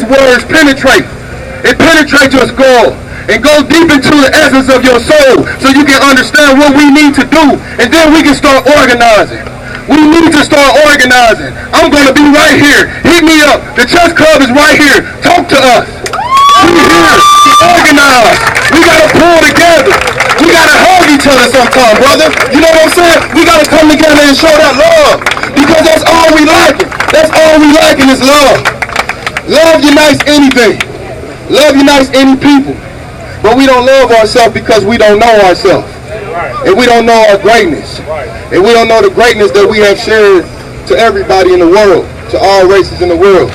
words penetrate. It penetrates your skull and go deep into the essence of your soul so you can understand what we need to do, and then we can start organizing. We need to start organizing. I'm going to be right here. Hit me up. The chess club is right here. Talk to us. We're here to organize. We got to pull together. We got to hug each other sometime, brother. You know what I'm saying? We got to come together and show that love, because that's all we lacking. That's all we lacking is love. Love unites anything. Love unites any people. But we don't love ourselves because we don't know ourselves. And we don't know our greatness. And we don't know the greatness that we have shared to everybody in the world, to all races in the world.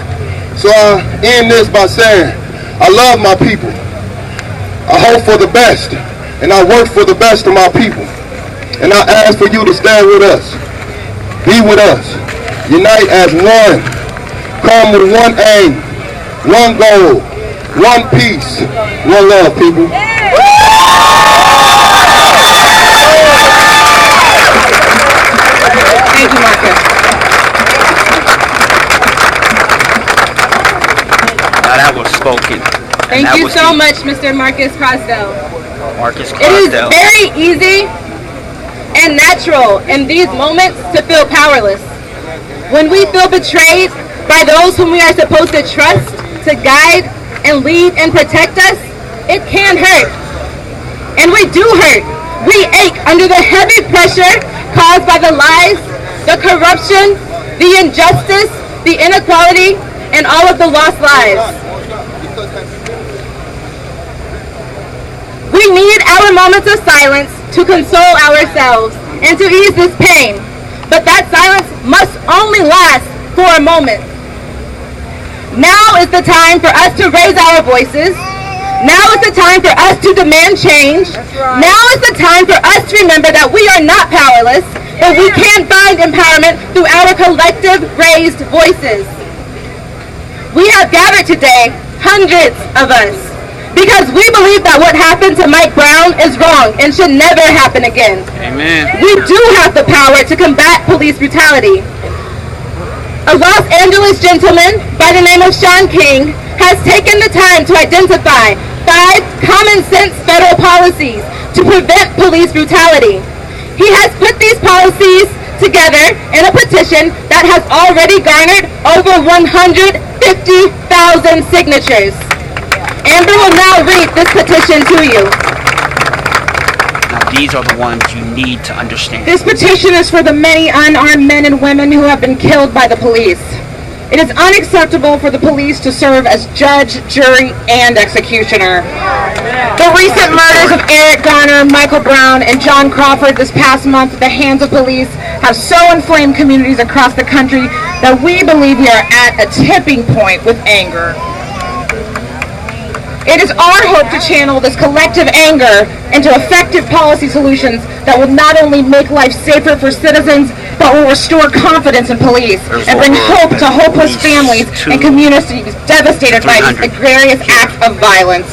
So I end this by saying, I love my people. I hope for the best. And I work for the best of my people. And I ask for you to stand with us. Be with us. Unite as one. Come with one aim, one goal, one peace, one love, people. Thank you, Marcus. That was spoken. Thank you so much, Mr. Marcus Crosdell. Marcus It is Crosdell. very easy and natural in these moments to feel powerless. When we feel betrayed by those whom we are supposed to trust, to guide and lead and protect us, it can hurt. And we do hurt. We ache under the heavy pressure caused by the lies, the corruption, the injustice, the inequality, and all of the lost lives. We need our moments of silence to console ourselves and to ease this pain. But that silence must only last for a moment. Now is the time for us to raise our voices. Now is the time for us to demand change. Now is the time for us to remember that we are not powerless, but we can find empowerment through our collective raised voices. We have gathered today, hundreds of us, because we believe that what happened to Mike Brown is wrong and should never happen again. Amen. We do have the power to combat police brutality. A Los Angeles gentleman by the name of Shaun King has taken the time to identify 5 common sense federal policies to prevent police brutality. He has put these policies together in a petition that has already garnered over 150,000 signatures. Amber will now read this petition to you. Now these are the ones you need to understand. This petition is for the many unarmed men and women who have been killed by the police. It is unacceptable for the police to serve as judge, jury, and executioner. The recent murders of Eric Garner, Michael Brown, and John Crawford this past month at the hands of police have so inflamed communities across the country that we believe we are at a tipping point with anger. It is our hope to channel this collective anger into effective policy solutions that will not only make life safer for citizens, but will restore confidence in police and bring hope to hopeless families and communities devastated by these egregious acts of violence.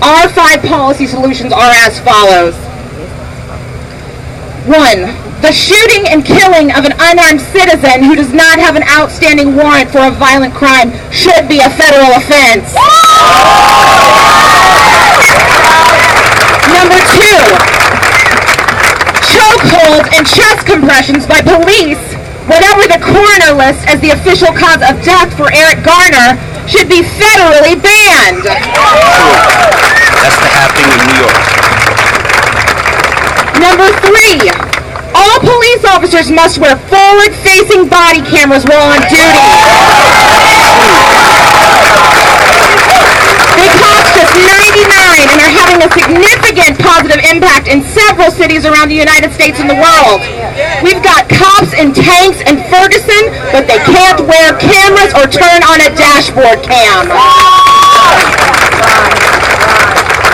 Our 5 policy solutions are as follows. 1. The shooting and killing of an unarmed citizen who does not have an outstanding warrant for a violent crime should be a federal offense. Number 2. Chokeholds and chest compressions by police, whatever the coroner lists as the official cause of death for Eric Garner, should be federally banned. That's the happening in New York. Number 3. All police officers must wear forward-facing body cameras while on duty. They cost just $99 and are having a significant positive impact in several cities around the United States and the world. We've got cops in tanks in Ferguson, but they can't wear cameras or turn on a dashboard cam.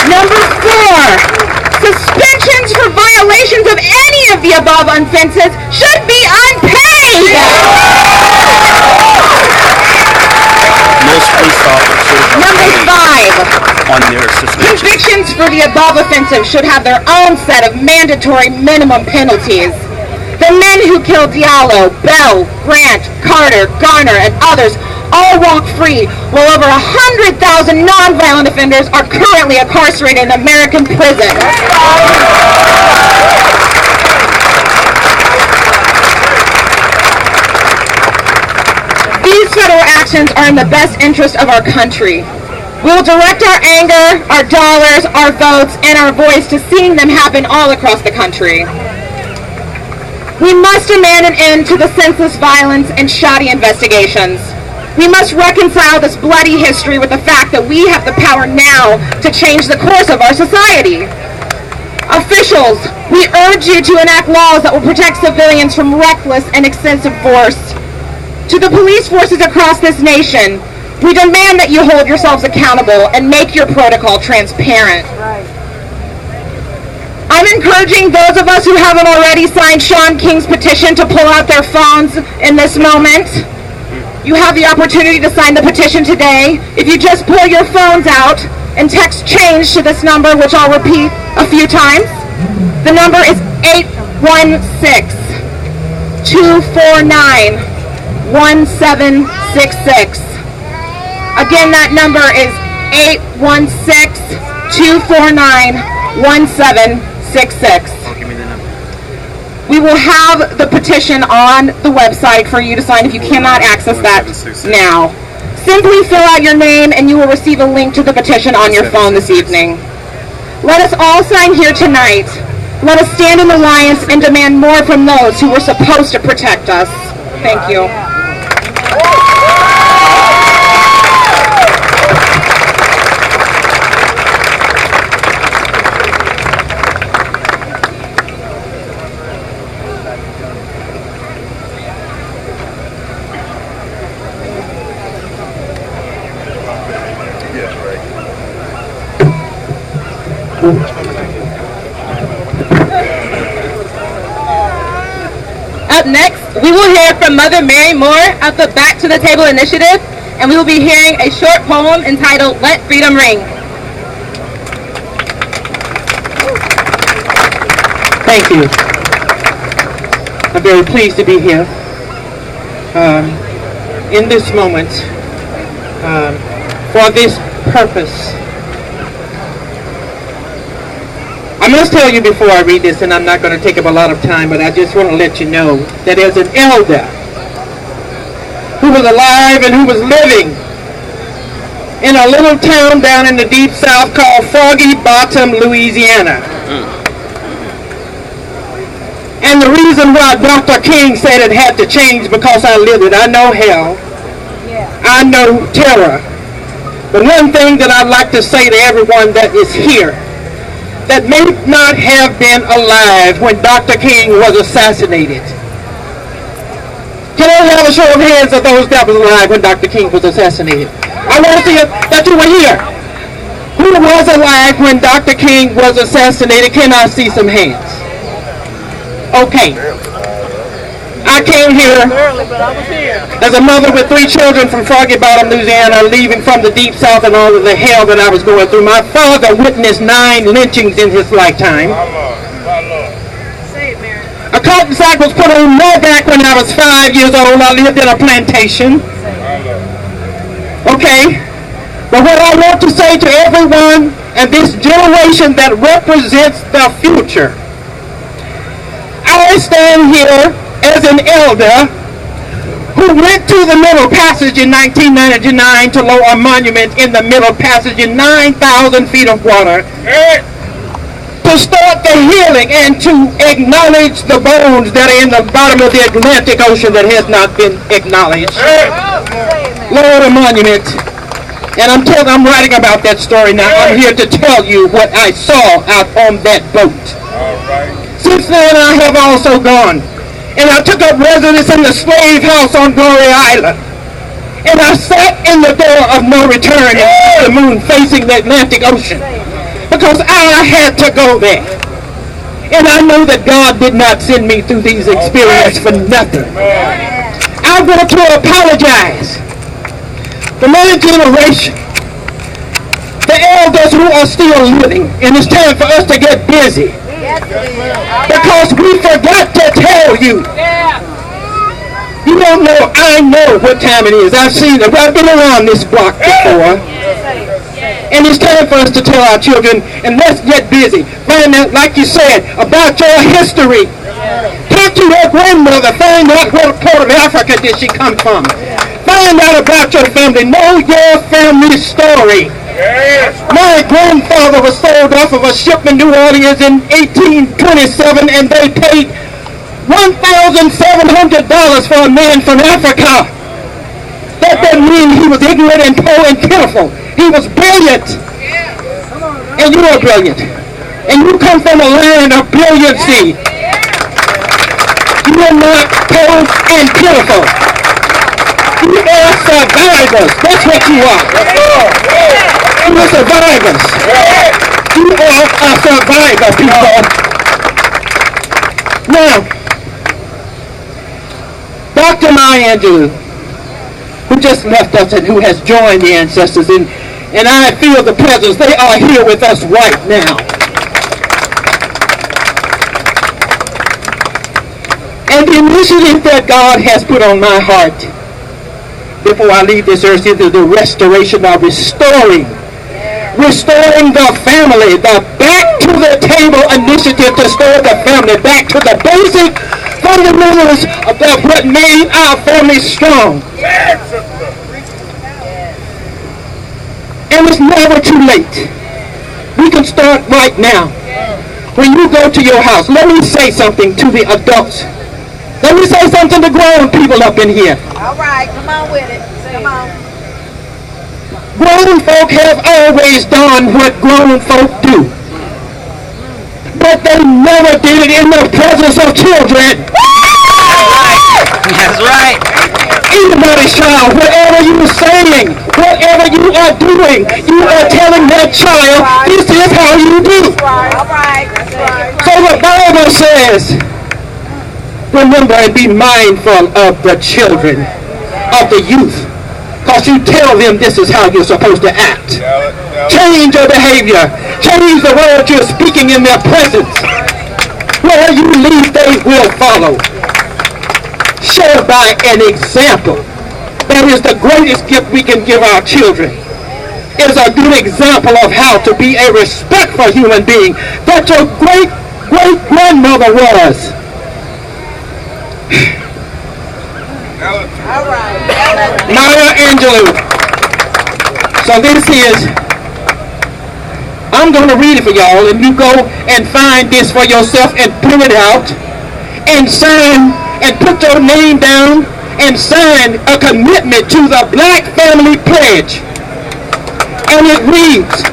Number 4. Suspensions for violations of any of the above offenses should be unpaid. Most police officers Number 5. on their suspension. Convictions for the above offenses should have their own set of mandatory minimum penalties. The men who killed Diallo, Bell, Grant, Carter, Garner, and others all walk free, while over 100,000 nonviolent offenders are currently incarcerated in American prisons. These federal actions are in the best interest of our country. We will direct our anger, our dollars, our votes, and our voice to seeing them happen all across the country. We must demand an end to the senseless violence and shoddy investigations. We must reconcile this bloody history with the fact that we have the power now to change the course of our society. Officials, we urge you to enact laws that will protect civilians from reckless and excessive force. To the police forces across this nation, we demand that you hold yourselves accountable and make your protocol transparent. I'm encouraging those of us who haven't already signed Shaun King's petition to pull out their phones in this moment. You have the opportunity to sign the petition today. If you just pull your phones out and text change to this number, which I'll repeat a few times. The number is 816-249-1766. Again, that number is 816-249-1766. We will have the petition on the website for you to sign if you cannot access that now. Simply fill out your name and you will receive a link to the petition on your phone this evening. Let us all sign here tonight. Let us stand in alliance and demand more from those who were supposed to protect us. Thank you. Up next, we will hear from Mother Mary Moore of the Back to the Table Initiative, and we will be hearing a short poem entitled Let Freedom Ring. Thank you. I'm very pleased to be here in this moment for this purpose. I must tell you before I read this, and I'm not going to take up a lot of time, but I just want to let you know that as an elder who was alive and who was living in a little town down in the deep south called Froggy Bottom, Louisiana. And the reason why Dr. King said it had to change because I lived it. I know hell. I know terror. But one thing that I'd like to say to everyone that is here that may not have been alive when Dr. King was assassinated. Can I have a show of hands of those that was alive when Dr. King was assassinated? I want to see that you were here. Who was alive when Dr. King was assassinated? Can I see some hands? Okay. I came here as a mother with 3 children from Froggy Bottom, Louisiana, leaving from the deep south and all of the hell that I was going through. My father witnessed 9 lynchings in his lifetime. A cotton sack was put on my back when I was 5 years old. I lived in a plantation. Okay? But what I want to say to everyone and this generation that represents the future, I stand here as an elder who went to the Middle Passage in 1999 to lower a monument in the Middle Passage in 9,000 feet of water to start the healing and to acknowledge the bones that are in the bottom of the Atlantic Ocean that has not been acknowledged. Lower a monument. And I'm writing about that story now. I'm here to tell you what I saw out on that boat. Since then, I have also gone, and I took up residence in the slave house on Glory Island. And I sat in the door of no return in the moon facing the Atlantic Ocean because I had to go there. And I know that God did not send me through these experiences for nothing. I want to apologize for my generation, the elders who are still living, and it's time for us to get busy. Because we forgot to tell you You don't know, I know what time it is. I've seen it. I've been around this block before. And it's time for us to tell our children, and let's get busy. Find out, like you said, about your history. Talk to your grandmother. Find out what part of Africa did she come from. Find out about your family. Know your family story. My grandfather was sold off of a ship in New Orleans in 1827, and they paid $1,700 for a man from Africa. That doesn't mean he was ignorant and poor and pitiful. He was brilliant. And you are brilliant. And you come from a land of brilliancy. You are not poor and pitiful. You are survivors. That's what you are. You are survivors. You are a survivor, people. Now, Dr. Maya Angelou, who just left us and who has joined the ancestors, and I feel the presence. They are here with us right now. And the initiative that God has put on my heart before I leave this earth is the restoration of restoring the family, the back to the table initiative to restore the family back to the basic fundamentals of what made our family strong. And it's never too late. We can start right now. When you go to your house, let me say something to the adults. Let me say something to grown people up in here. All right, come on with it. Come on. Grown folk have always done what grown folk do. But they never did it in the presence of children. That's right. Anybody's child, whatever you are saying, whatever you are doing, you are telling that child, this is how you do. All right. That's right. So the Bible says, remember and be mindful of the children, of the youth. Because you tell them this is how you're supposed to act. Change your behavior. Change the words you're speaking in their presence. Where you lead, they will follow. Show by an example. That is the greatest gift we can give our children. It is a good example of how to be a respectful human being that your great-great-grandmother was. All right. Maya Angelou. So this is, I'm going to read it for y'all, and you go and find this for yourself and print it out and sign and put your name down and sign a commitment to the Black Family Pledge. And it reads,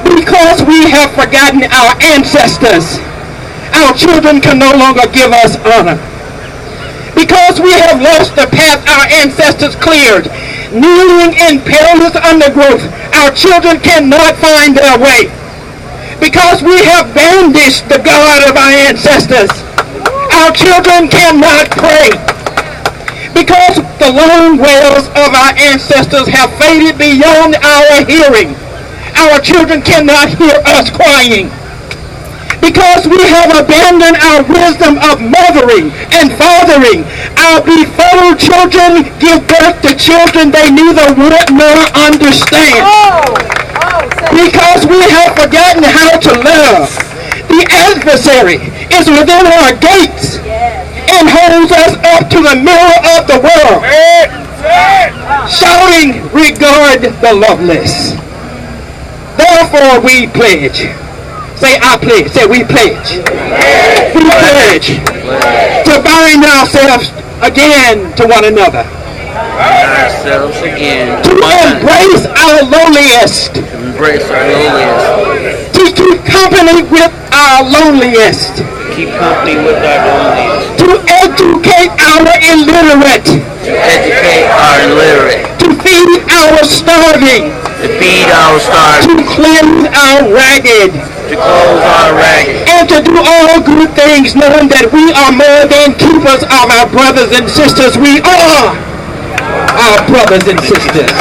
because we have forgotten our ancestors, our children can no longer give us honor. Because we have lost the path our ancestors cleared, kneeling in perilous undergrowth, our children cannot find their way. Because we have bandaged the God of our ancestors, our children cannot pray. Because the long wails of our ancestors have faded beyond our hearing, our children cannot hear us crying. Because we have abandoned our wisdom of mothering and fathering, our befuddled children give birth to children they neither want nor understand. Because we have forgotten how to love, the adversary is within our gates and holds us up to the mirror of the world, shouting, regard the loveless. Therefore we pledge. Say, I pledge. Say, we pledge. We pledge to bind ourselves again to one another. Ourselves again. To embrace our lowliest. Embrace our lowliest. To keep company with our loneliest. Keep company with our loneliest. To educate our illiterate. To educate our illiterate. To feed our starving. To feed our starving. To cleanse our ragged. To clothe our ragged. And to do all good things, knowing that we are more than keepers of our brothers and sisters. We are our brothers and sisters.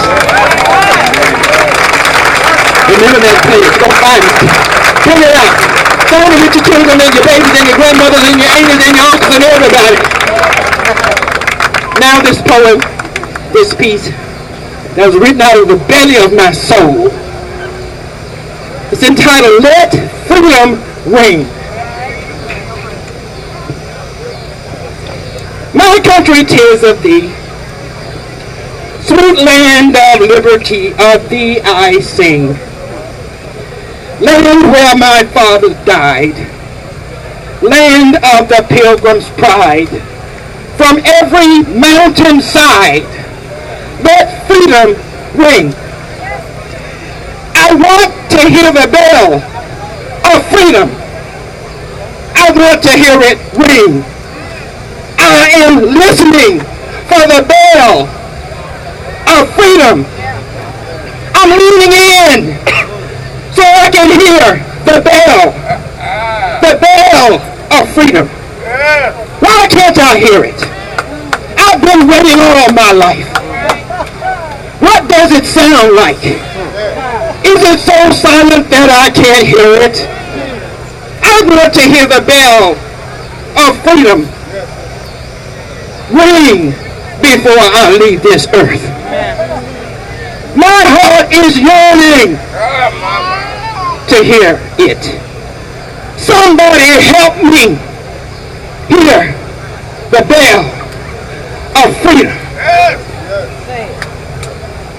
Remember that page. Go find it. Print it out. Find it with your children and your babies and your grandmothers and your aunts and your uncles and everybody. Now this poem, this piece, that was written out of the belly of my soul. It's entitled, Let Freedom Ring. My country, 'tis of thee, sweet land of liberty, of thee I sing. Land where my fathers died, land of the pilgrim's pride. From every mountainside, let freedom ring. I want to hear the bell of freedom. I want to hear it ring. I am listening for the bell of freedom. I'm leaning in so I can hear the bell of freedom. Why can't I hear it? I've been waiting all my life. What does it sound like? Is it so silent that I can't hear it? I want to hear the bell of freedom ring before I leave this earth. My heart is yearning to hear it. Somebody help me hear the bell of freedom.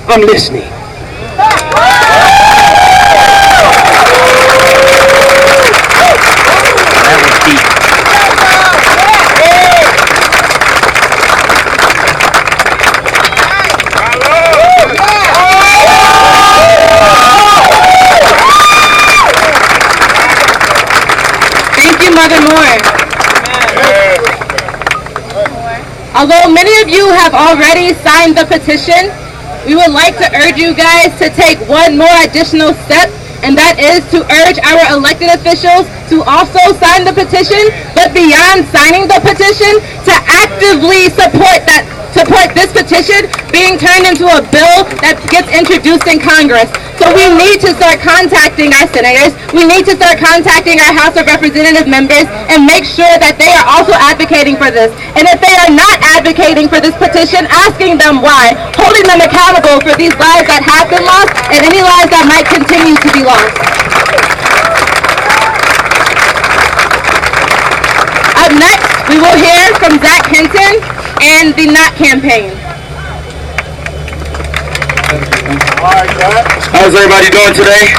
I'm listening. That was deep. Thank you, Mother Moore. Although many of you have already signed the petition, we would like to urge you guys to take one more additional step, and that is to urge our elected officials to also sign the petition, but beyond signing the petition, to actively support this petition being turned into a bill that gets introduced in Congress. So we need to start contacting our senators, we need to start contacting our House of Representative members and make sure that they are also advocating for this. And if they are not advocating for this petition, asking them why, holding them accountable for these lives that have been lost and any lives that might continue to be lost. Up next, we will hear from Zach Hinton and the Not Campaign. How's everybody doing today?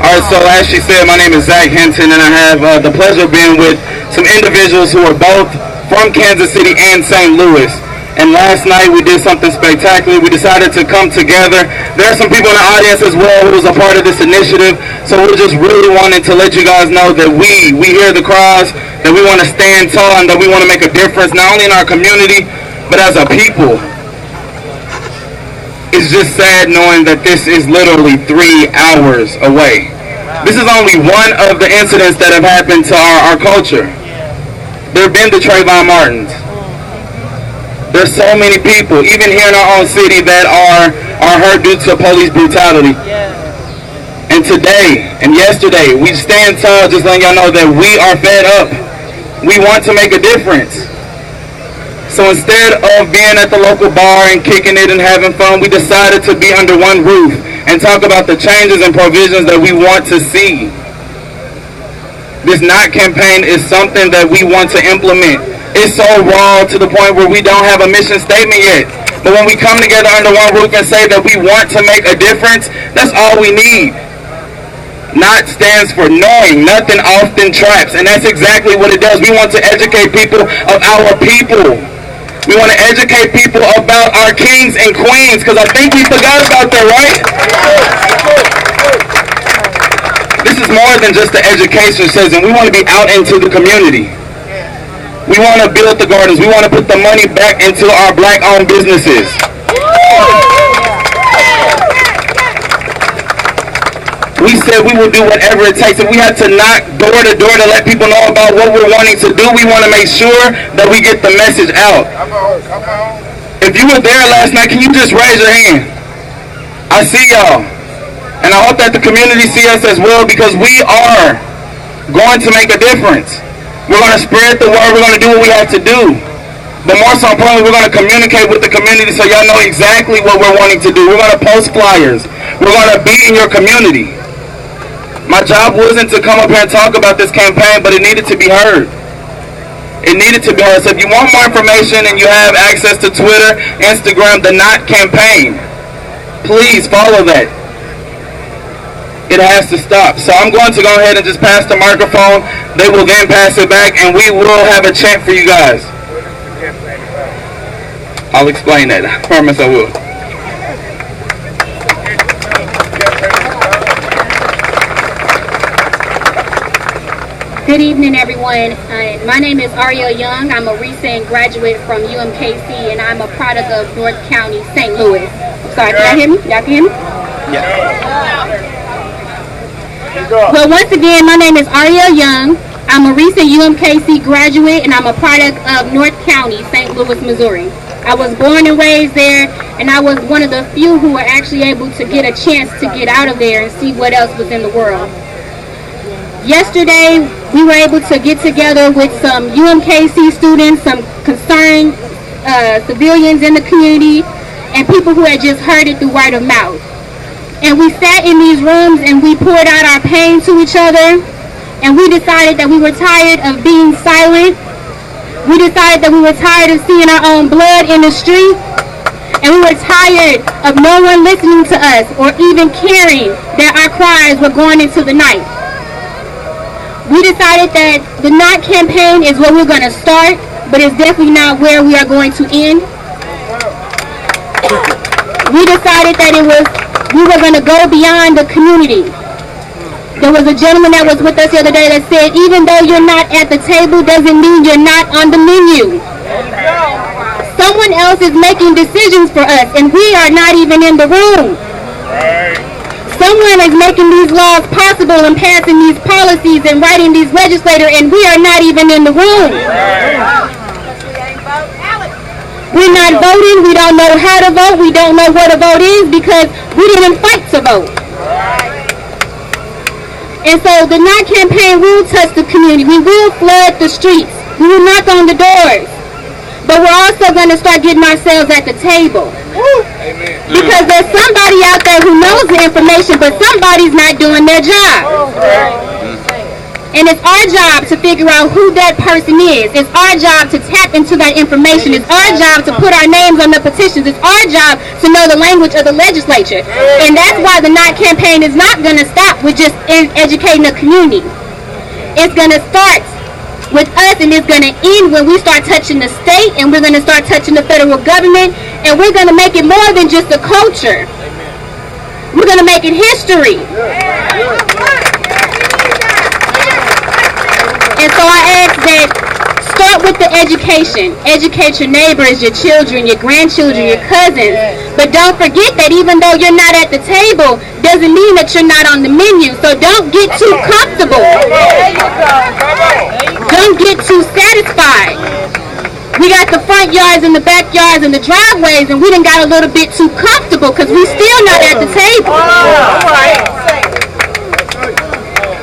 Alright, so as she said, my name is Zach Hinton, and I have the pleasure of being with some individuals who are both from Kansas City and St. Louis. And last night we did something spectacular. We decided to come together. There are some people in the audience as well who was a part of this initiative. So we're just really wanting to let you guys know that we hear the cries, that we want to stand tall, and that we want to make a difference, not only in our community, but as a people. It's just sad knowing that this is literally 3 hours away. This is only one of the incidents that have happened to our culture. There have been the Trayvon Martins. There's so many people, even here in our own city, that are hurt due to police brutality. And today and yesterday, we stand tall, just letting y'all know that we are fed up. We want to make a difference. So instead of being at the local bar and kicking it and having fun, we decided to be under one roof and talk about the changes and provisions that we want to see. This Not campaign is something that we want to implement. It's so raw to the point where we don't have a mission statement yet. But when we come together under one roof and say that we want to make a difference, that's all we need. Not stands for knowing, nothing often traps, and that's exactly what it does. We want to educate people of our people. We want to educate people about our kings and queens, because I think we forgot about that, right? This is more than just the education session. We want to be out into the community. We want to build the gardens. We want to put the money back into our black-owned businesses. We said we will do whatever it takes. If we have to knock door to door to let people know about what we're wanting to do, we want to make sure that we get the message out. If you were there last night, can you just raise your hand? I see y'all. And I hope that the community see us as well, because we are going to make a difference. We're going to spread the word. We're going to do what we have to do. But more so importantly, we're going to communicate with the community so y'all know exactly what we're wanting to do. We're going to post flyers. We're going to be in your community. My job wasn't to come up here and talk about this campaign, but it needed to be heard. It needed to be heard. So if you want more information and you have access to Twitter, Instagram, the Not Campaign, please follow that. It has to stop. So I'm going to go ahead and just pass the microphone. They will then pass it back, and we will have a chant for you guys. I'll explain that. I promise I will. Good evening, everyone. My name is Ariel Young. I'm a recent graduate from UMKC, and I'm a product of North County, St. Louis. Sorry, can y'all hear me? Y'all can hear me? Yeah. Well, once again, my name is Ariel Young. I'm a recent UMKC graduate, and I'm a product of North County, St. Louis, Missouri. I was born and raised there, and I was one of the few who were actually able to get a chance to get out of there and see what else was in the world. Yesterday, we were able to get together with some UMKC students, some concerned civilians in the community, and people who had just heard it through word of mouth. And we sat in these rooms and we poured out our pain to each other, and we decided that we were tired of being silent. We decided that we were tired of seeing our own blood in the street, and we were tired of no one listening to us or even caring that our cries were going into the night. We decided that the Not Campaign is where we're going to start, but it's definitely not where we are going to end. We decided that we were going to go beyond the community. There was a gentleman that was with us the other day that said, even though you're not at the table doesn't mean you're not on the menu. Someone else is making decisions for us, and we are not even in the room. Someone is making these laws possible and passing these policies and writing these legislators, and we are not even in the room. We're not voting. We don't know how to vote. We don't know what a vote is because we didn't fight to vote. And so the Not Campaign will touch the community. We will flood the streets. We will knock on the doors. But we're also going to start getting ourselves at the table. Because there's somebody out there who knows the information, but somebody's not doing their job. And it's our job to figure out who that person is. It's our job to tap into that information. It's our job to put our names on the petitions. It's our job to know the language of the legislature. And that's why the Not Campaign is not going to stop with just educating the community. It's going to start with us, and it's going to end when we start touching the state, and we're going to start touching the federal government, and we're going to make it more than just a culture. We're going to make it history. And so I ask that start with the education. Educate your neighbors, your children, your grandchildren, your cousins. But don't forget that even though you're not at the table, doesn't mean that you're not on the menu. So don't get too comfortable. Don't get too satisfied. We got the front yards and the backyards and the driveways, and we done got a little bit too comfortable because we still not at the table.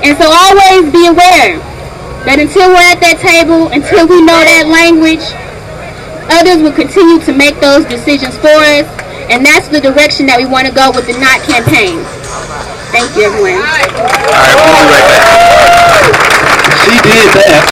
And so always be aware that until we're at that table, until we know that language, others will continue to make those decisions for us, and that's the direction that we want to go with the Not Campaign. Thank you, everyone. All right, we'll be right back. She did that.